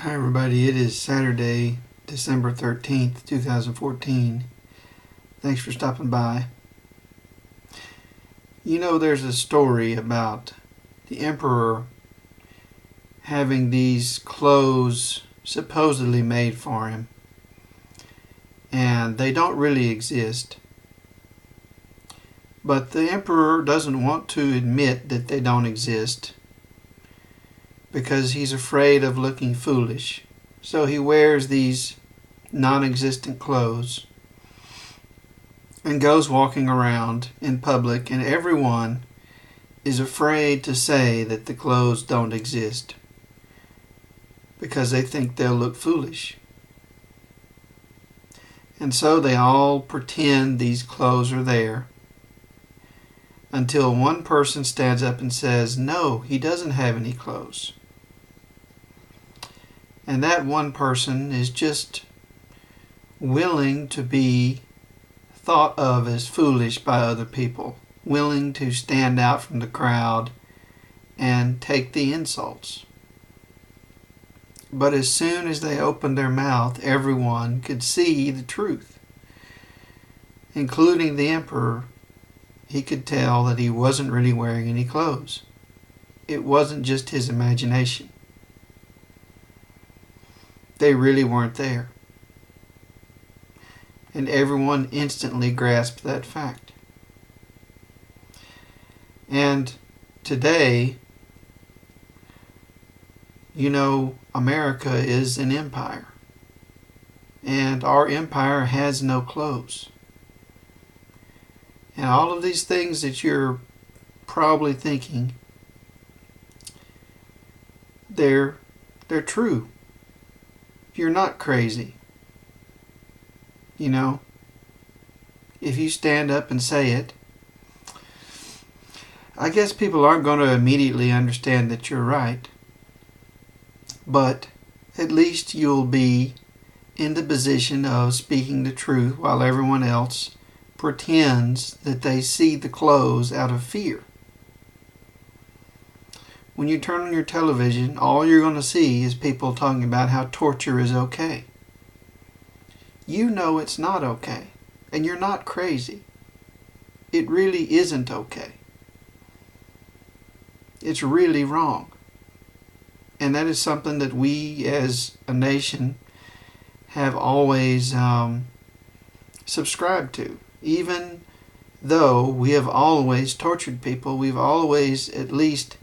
Hi everybody, it is Saturday, December 13th, 2014. Thanks for stopping by. You know, there's a story about the emperor having these clothes supposedly made for him, and they don't really exist. But the emperor doesn't want to admit that they don't exist because he's afraid of looking foolish. So he wears these non-existent clothes and goes walking around in public, and everyone is afraid to say that the clothes don't exist because they think they'll look foolish. And so they all pretend these clothes are there until one person stands up and says, no, he doesn't have any clothes. And that one person is just willing to be thought of as foolish by other people, willing to stand out from the crowd and take the insults. But as soon as they opened their mouth, everyone could see the truth, including the emperor. He could tell that he wasn't really wearing any clothes. It wasn't just his imagination. They really weren't there. And everyone instantly grasped that fact. And today, you know, America is an empire. And our empire has no clothes. And all of these things that you're probably thinking, they're true. You're not crazy. You know, if you stand up and say it, I guess people aren't going to immediately understand that you're right. But at least you'll be in the position of speaking the truth while everyone else pretends that they see the clothes out of fear. When you turn on your television, all you're going to see is people talking about how torture is okay. You know it's not okay, and you're not crazy. It really isn't okay. It's really wrong. And that is something that we as a nation have always subscribed to. Even though we have always tortured people, we've always, at least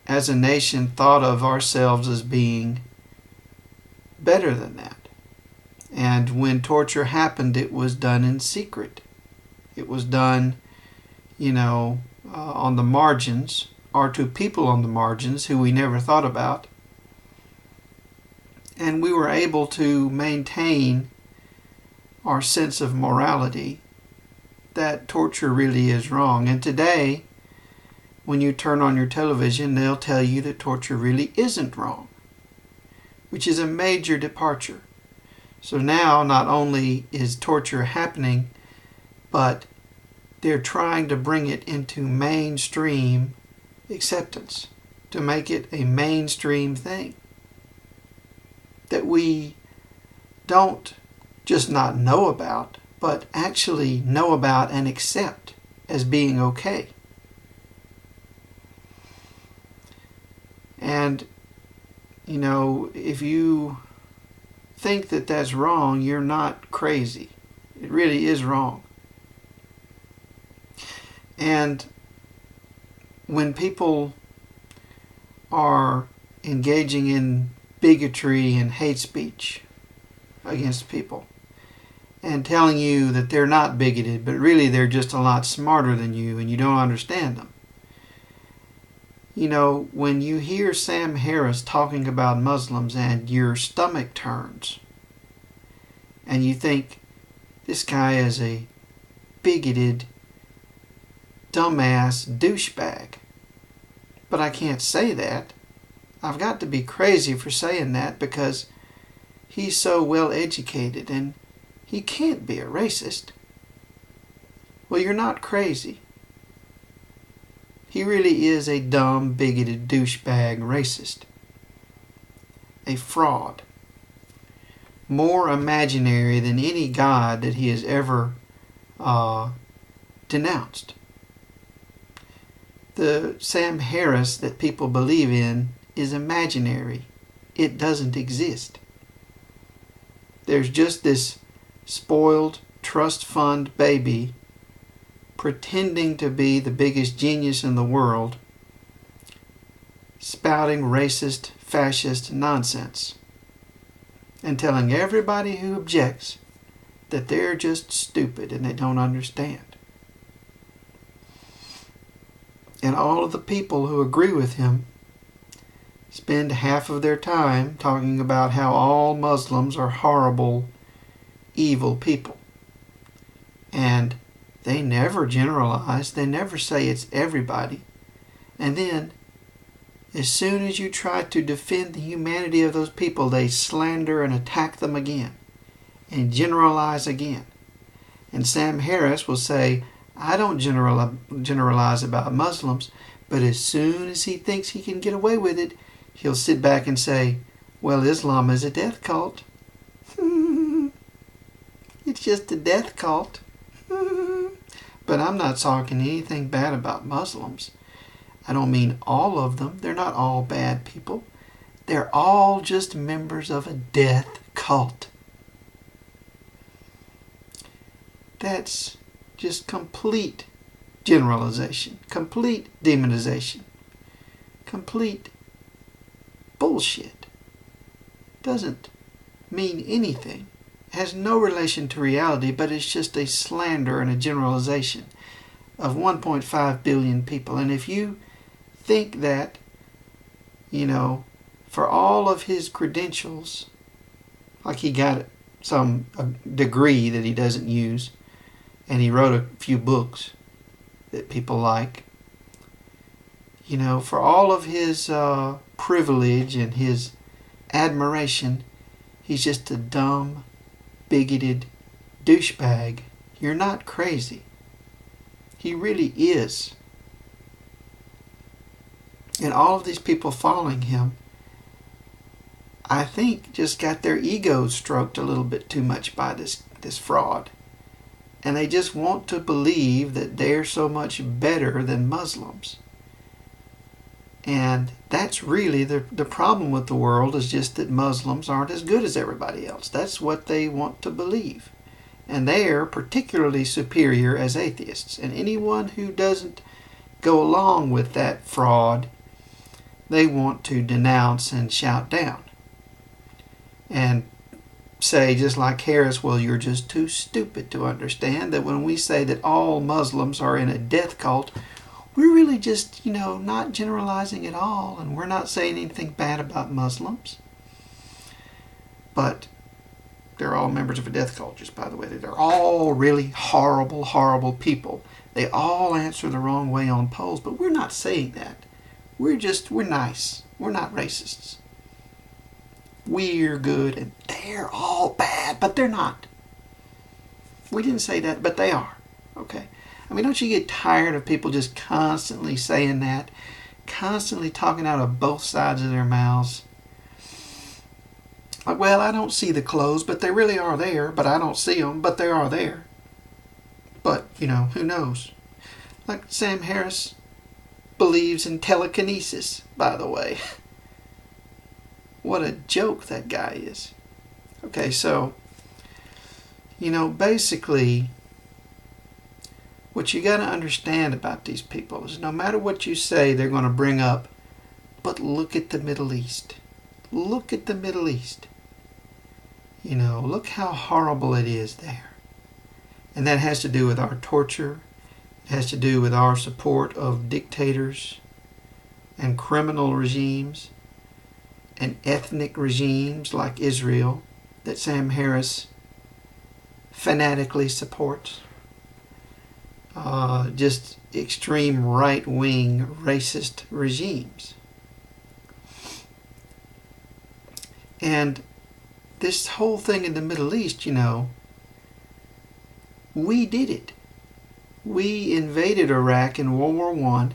as a nation, thought of ourselves as being better than that. And when torture happened, it was done in secret. It was done, on the margins, or to people on the margins who we never thought about. And we were able to maintain our sense of morality that torture really is wrong. And today, when you turn on your television, they'll tell you that torture really isn't wrong, which is a major departure. So now, not only is torture happening, but they're trying to bring it into mainstream acceptance, to make it a mainstream thing that we don't just not know about, but actually know about and accept as being okay. And, if you think that that's wrong, you're not crazy. It really is wrong. And when people are engaging in bigotry and hate speech against people and telling you that they're not bigoted, but really they're just a lot smarter than you and you don't understand them. When you hear Sam Harris talking about Muslims and your stomach turns and you think this guy is a bigoted, dumbass douchebag. But I can't say that. I've got to be crazy for saying that because he's so well educated and he can't be a racist. Well, you're not crazy. He really is a dumb, bigoted douchebag racist. a fraud, more imaginary than any god that he has ever denounced. The Sam Harris that people believe in is imaginary. It doesn't exist. There's just this spoiled trust fund baby pretending to be the biggest genius in the world, spouting racist, fascist nonsense, and telling everybody who objects that they're just stupid and they don't understand. And all of the people who agree with him spend half of their time talking about how all Muslims are horrible, evil people. And they never generalize. They never say it's everybody. And then, as soon as you try to defend the humanity of those people, they slander and attack them again and generalize again. And Sam Harris will say, I don't generalize about Muslims, but as soon as he thinks he can get away with it, he'll sit back and say, well, Islam is a death cult. It's just a death cult. But I'm not talking anything bad about Muslims. I don't mean all of them. They're not all bad people. They're all just members of a death cult. That's just complete generalization, complete demonization, complete bullshit. Doesn't mean anything. Has no relation to reality, but it's just a slander and a generalization of 1.5 billion people. And if you think that, for all of his credentials, like he got a degree that he doesn't use, and he wrote a few books that people like, for all of his privilege and his admiration, he's just a dumb, bigoted douchebag. You're not crazy. He really is. And all of these people following him, I think, just got their egos stroked a little bit too much by this fraud. And they just want to believe that they're so much better than Muslims. And that's really the problem with the world, is just that Muslims aren't as good as everybody else. That's what they want to believe. And they are particularly superior as atheists. And anyone who doesn't go along with that fraud, they want to denounce and shout down. And say, just like Harris, well, you're just too stupid to understand that when we say that all Muslims are in a death cult, we're really just, not generalizing at all, and we're not saying anything bad about Muslims. But they're all members of a death cult, just by the way. They're all really horrible, horrible people. They all answer the wrong way on polls, but we're not saying that. We're nice. We're not racists. We're good, and they're all bad, but they're not. We didn't say that, but they are. Okay? I mean, don't you get tired of people just constantly saying that? Constantly talking out of both sides of their mouths? Like, well, I don't see the clothes, but they really are there, but I don't see them, but they are there. But, who knows? Like Sam Harris believes in telekinesis, by the way. What a joke that guy is. Okay, so, basically, what you got to understand about these people is no matter what you say, they're going to bring up, but look at the Middle East. Look at the Middle East. Look how horrible it is there. And that has to do with our torture. It has to do with our support of dictators and criminal regimes and ethnic regimes like Israel that Sam Harris fanatically supports. Just extreme right-wing racist regimes. And this whole thing in the Middle East, we did it. We invaded Iraq in World War I,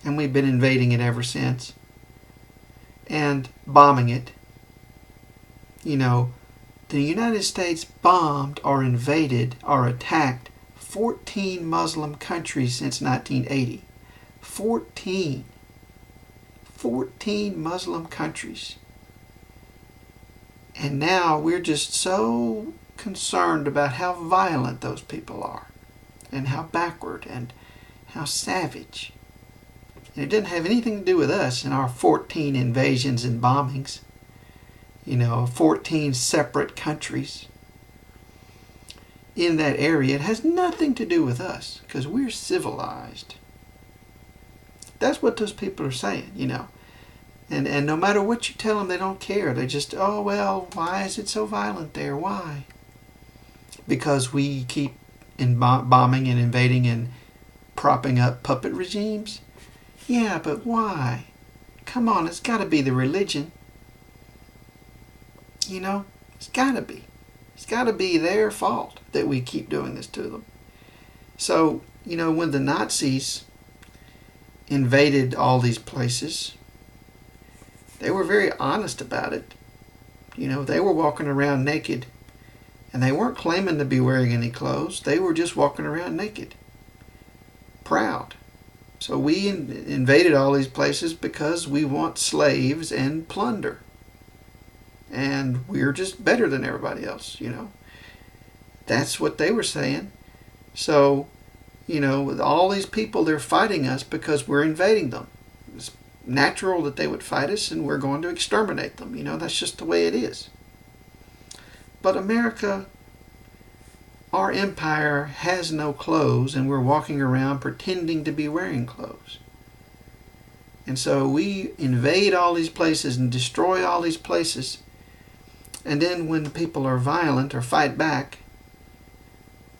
and we've been invading it ever since. and bombing it. You know, the United States bombed or invaded or attacked 14 Muslim countries since 1980. 14 Muslim countries. And now we're just so concerned about how violent those people are, and how backward and how savage. And it didn't have anything to do with us and our 14 invasions and bombings. 14 separate countries in that area. It has nothing to do with us because we're civilized. That's what those people are saying, And no matter what you tell them, they don't care. They just, oh, well, why is it so violent there? Why? Because we keep bombing and invading and propping up puppet regimes? Yeah, but why? Come on, it's got to be the religion. It's got to be. It's got to be their fault that we keep doing this to them. So, when the Nazis invaded all these places, they were very honest about it. They were walking around naked, and they weren't claiming to be wearing any clothes. They were just walking around naked, proud. So we invaded all these places because we want slaves and plunder. And we're just better than everybody else, That's what they were saying. So, with all these people, they're fighting us because we're invading them. It's natural that they would fight us, and we're going to exterminate them. That's just the way it is. But America, our empire, has no clothes, and we're walking around pretending to be wearing clothes. And so we invade all these places and destroy all these places. And then when people are violent or fight back,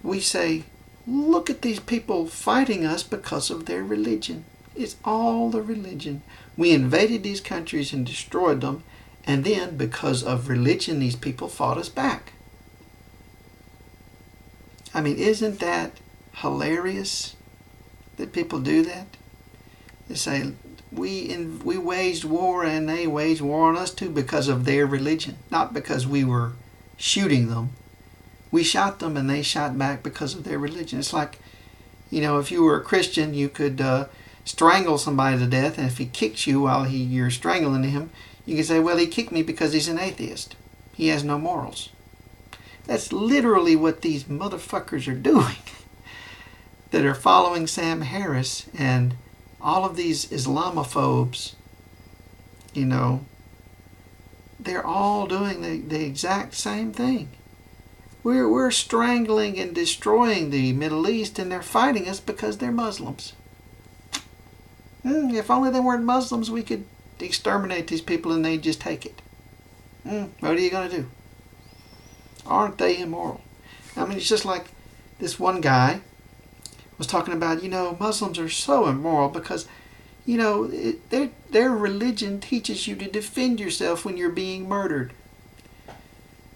we say, look at these people fighting us because of their religion. It's all the religion. We invaded these countries and destroyed them, and then because of religion, these people fought us back. I mean, isn't that hilarious that people do that? They say, we waged war and they waged war on us too because of their religion, not because we were shooting them. We shot them and they shot back because of their religion. It's like, if you were a Christian, you could strangle somebody to death, and if he kicks you while you're strangling him, you can say, well, he kicked me because he's an atheist. He has no morals. That's literally what these motherfuckers are doing that are following Sam Harris and all of these Islamophobes. They're all doing the exact same thing. We're strangling and destroying the Middle East, and they're fighting us because they're Muslims. If only they weren't Muslims, we could exterminate these people and they'd just take it. What are you going to do? Aren't they immoral? I mean, it's just like this one guy was talking about, Muslims are so immoral because, their religion teaches you to defend yourself when you're being murdered.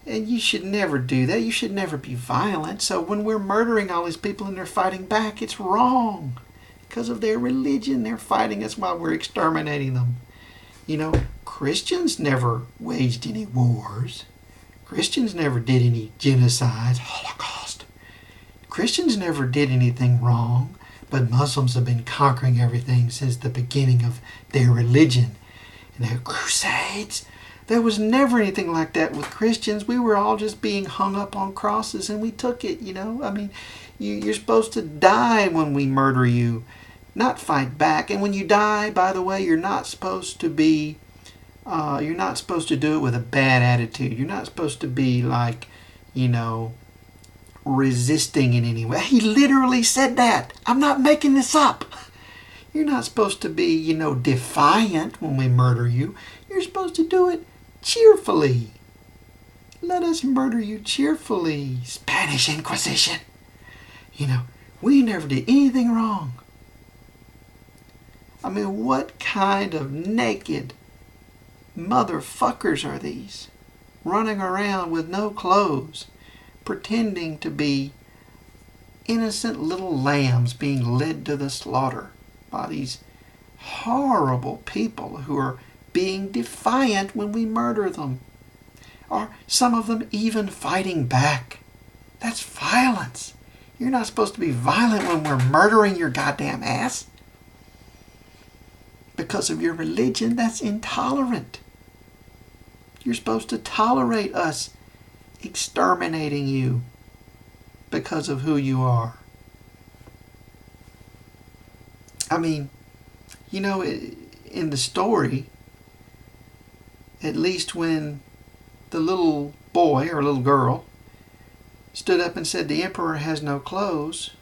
And you should never do that. You should never be violent. So when we're murdering all these people and they're fighting back, it's wrong. Because of their religion, they're fighting us while we're exterminating them. Christians never waged any wars. Christians never did any genocides, Holocaust. Christians never did anything wrong, but Muslims have been conquering everything since the beginning of their religion. And their crusades, there was never anything like that with Christians. We were all just being hung up on crosses and we took it, I mean, you're supposed to die when we murder you, not fight back. And when you die, by the way, you're not supposed to do it with a bad attitude. You're not supposed to be like, resisting in any way. He literally said that. I'm not making this up. You're not supposed to be, defiant when we murder you. You're supposed to do it cheerfully. Let us murder you cheerfully. Spanish Inquisition. We never did anything wrong. I mean, what kind of naked motherfuckers are these? Running around with no clothes, pretending to be innocent little lambs being led to the slaughter by these horrible people who are being defiant when we murder them. Or some of them even fighting back. That's violence. You're not supposed to be violent when we're murdering your goddamn ass. Because of your religion, that's intolerant. You're supposed to tolerate us exterminating you because of who you are. I mean, you know, in the story, at least when the little boy or little girl stood up and said the emperor has no clothes,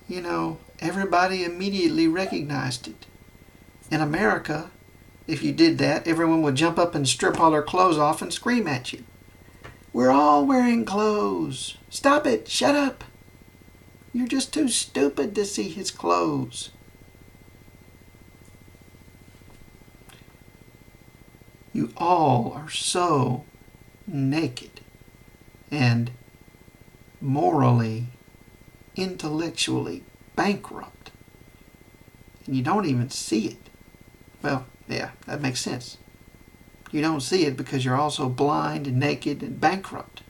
you know, everybody immediately recognized it. In America, if you did that, everyone would jump up and strip all their clothes off and scream at you. We're all wearing clothes. Stop it. Shut up. You're just too stupid to see his clothes. You all are so naked and morally, intellectually bankrupt. And you don't even see it. Well, yeah, that makes sense. You don't see it because you're also blind and naked and bankrupt.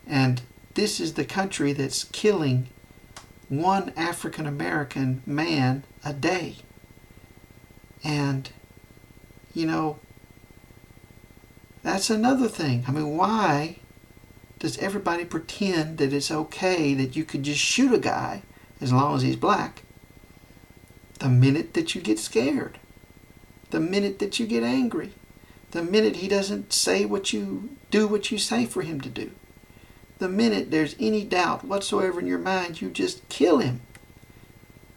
And this is the country that's killing one African American man a day. And, you know, that's another thing. I mean, why does everybody pretend that it's okay that you could just shoot a guy as long as he's black the minute that you get scared, the minute that you get angry, the minute he doesn't say what you do what you say for him to do, the minute there's any doubt whatsoever in your mind, you just kill him,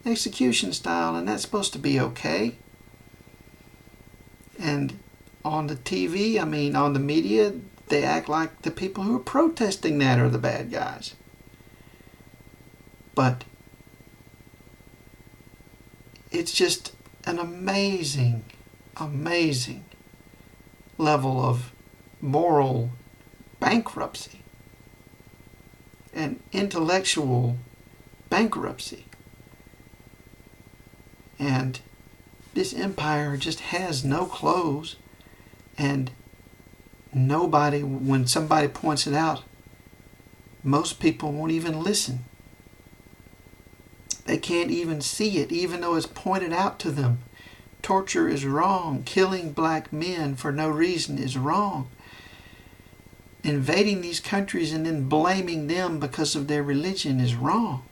execution style, and that's supposed to be okay. And on the TV, I mean, on the media, they act like the people who are protesting that are the bad guys. But it's just an amazing, amazing level of moral bankruptcy and intellectual bankruptcy. And this empire just has no clothes, and nobody, when somebody points it out, most people won't even listen. They can't even see it, even though it's pointed out to them. Torture is wrong. Killing black men for no reason is wrong. Invading these countries and then blaming them because of their religion is wrong.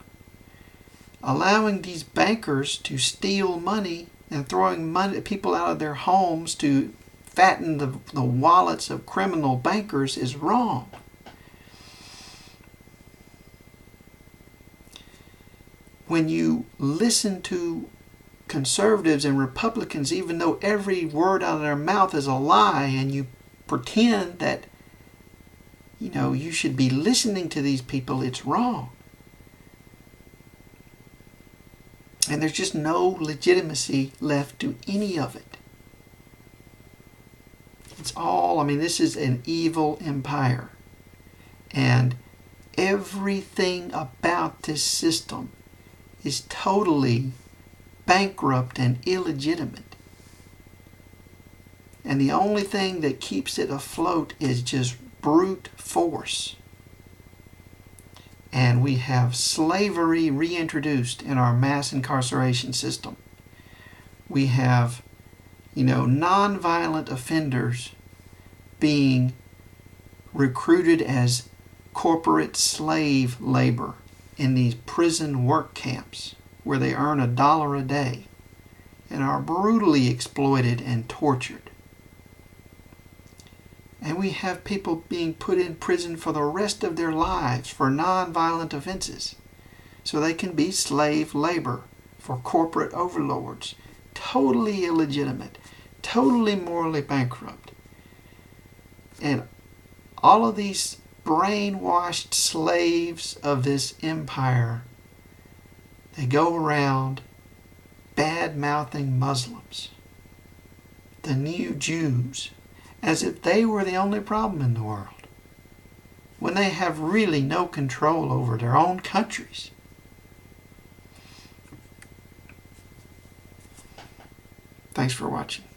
Allowing these bankers to steal money and throwing money, people out of their homes to fatten the wallets of criminal bankers is wrong. When you listen to conservatives and Republicans, even though every word out of their mouth is a lie, and you pretend that, you know, you should be listening to these people, it's wrong. And there's just no legitimacy left to any of it. It's all, I mean, this is an evil empire. And everything about this system is totally bankrupt and illegitimate. And the only thing that keeps it afloat is just brute force. And we have slavery reintroduced in our mass incarceration system. We have, you know, nonviolent offenders being recruited as corporate slave labor in these prison work camps where they earn $1 a day and are brutally exploited and tortured. And we have people being put in prison for the rest of their lives for nonviolent offenses so they can be slave labor for corporate overlords. Totally illegitimate, totally morally bankrupt. And all of these brainwashed slaves of this empire, they go around bad-mouthing Muslims, the new Jews, as if they were the only problem in the world, when they have really no control over their own countries. Thank Thanks for watching.